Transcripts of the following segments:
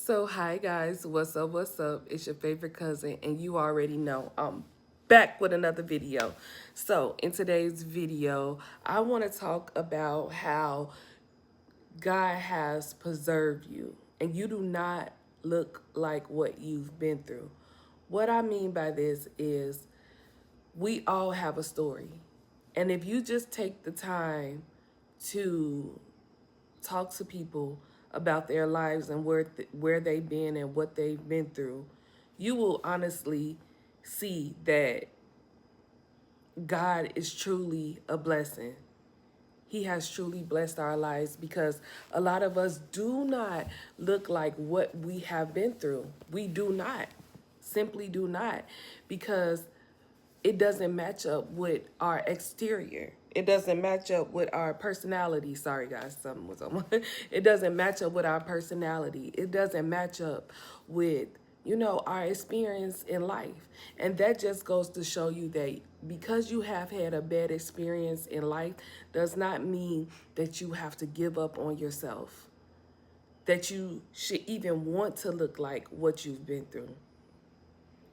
So, hi guys, what's up? What's up? It's your favorite cousin, and you already know I'm back with another video. So, in today's video, I want to talk about how God has preserved you, and you do not look like what you've been through. What I mean by this is we all have a story, and if you just take the time to talk to people about their lives and where they've been and what they've been through, you will honestly see that God is truly a blessing. He has truly blessed our lives because a lot of us do not look like what we have been through. We do not, simply do not, because it doesn't match up with our exterior. It doesn't match up with our personality. Sorry, guys, something was on. It doesn't match up with our personality. It doesn't match up with, our experience in life. And that just goes to show you that because you have had a bad experience in life does not mean that you have to give up on yourself, that you should even want to look like what you've been through,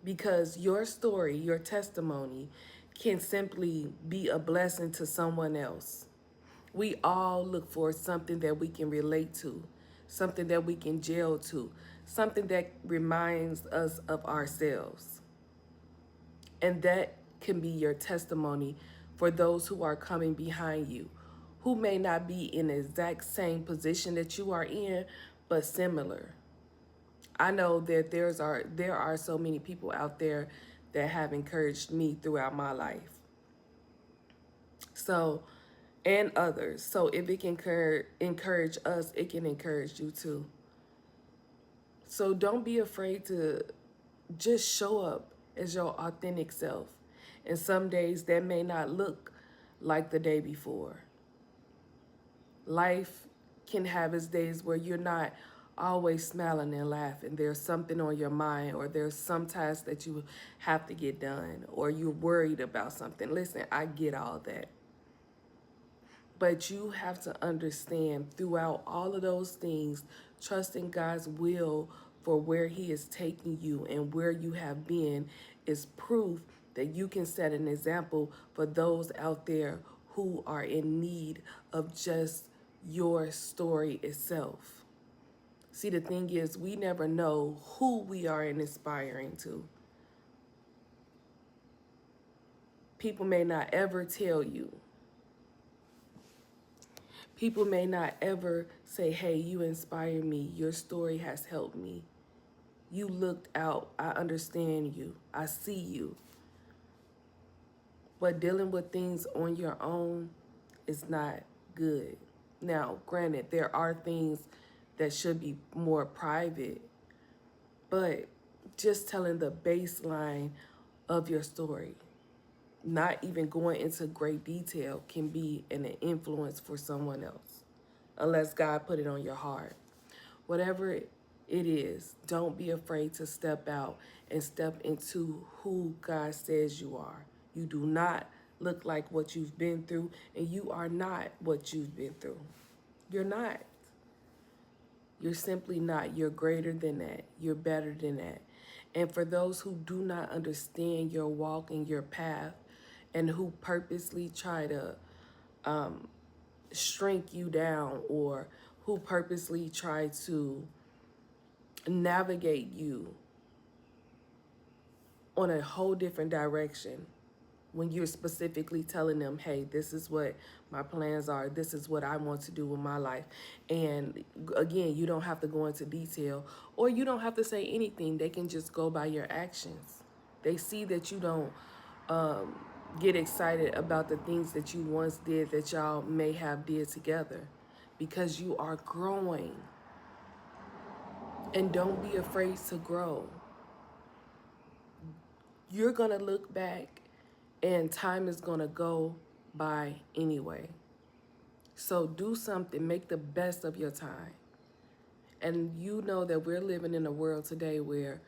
because your story, your testimony can simply be a blessing to someone else. We all look for something that we can relate to, something that we can gel to, something that reminds us of ourselves. And that can be your testimony for those who are coming behind you, who may not be in the exact same position that you are in, but similar. I know that there are so many people out there that have encouraged me throughout my life. So, and others. So if it can encourage us, it can encourage you too. So don't be afraid to just show up as your authentic self. And some days that may not look like the day before. Life can have its days where you're not always smiling and laughing. There's something on your mind, or there's some tasks that you have to get done, or you're worried about something. Listen, I get all that. But you have to understand throughout all of those things, trusting God's will for where He is taking you and where you have been is proof that you can set an example for those out there who are in need of just your story itself. See, the thing is, we never know who we are inspiring to. People may not ever tell you. People may not ever say, hey, you inspire me. Your story has helped me. You looked out. I understand you. I see you. But dealing with things on your own is not good. Now, granted, there are things that should be more private, but just telling the baseline of your story, not even going into great detail, can be an influence for someone else, unless God put it on your heart. Whatever it is, don't be afraid to step out and step into who God says you are. You do not look like what you've been through, and you are not what you've been through. You're not. You're simply not. You're greater than that. You're better than that. And for those who do not understand your walk and your path, and who purposely try to shrink you down, or who purposely try to navigate you on a whole different direction, when you're specifically telling them, hey, this is what my plans are, this is what I want to do with my life. And again, you don't have to go into detail, or you don't have to say anything. They can just go by your actions. They see that you don't get excited about the things that you once did, that y'all may have did together, because you are growing. And don't be afraid to grow. You're going to look back and time is going to go by anyway. So do something, make the best of your time. And you know that we're living in a world today where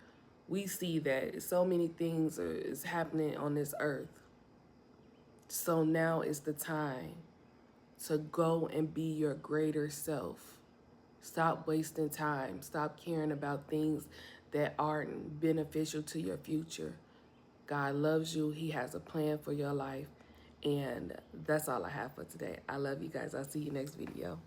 we see that so many things is happening on this earth. So now is the time to go and be your greater self. Stop wasting time. Stop caring about things that aren't beneficial to your future. God loves you. He has a plan for your life. And that's all I have for today. I love you guys. I'll see you next video.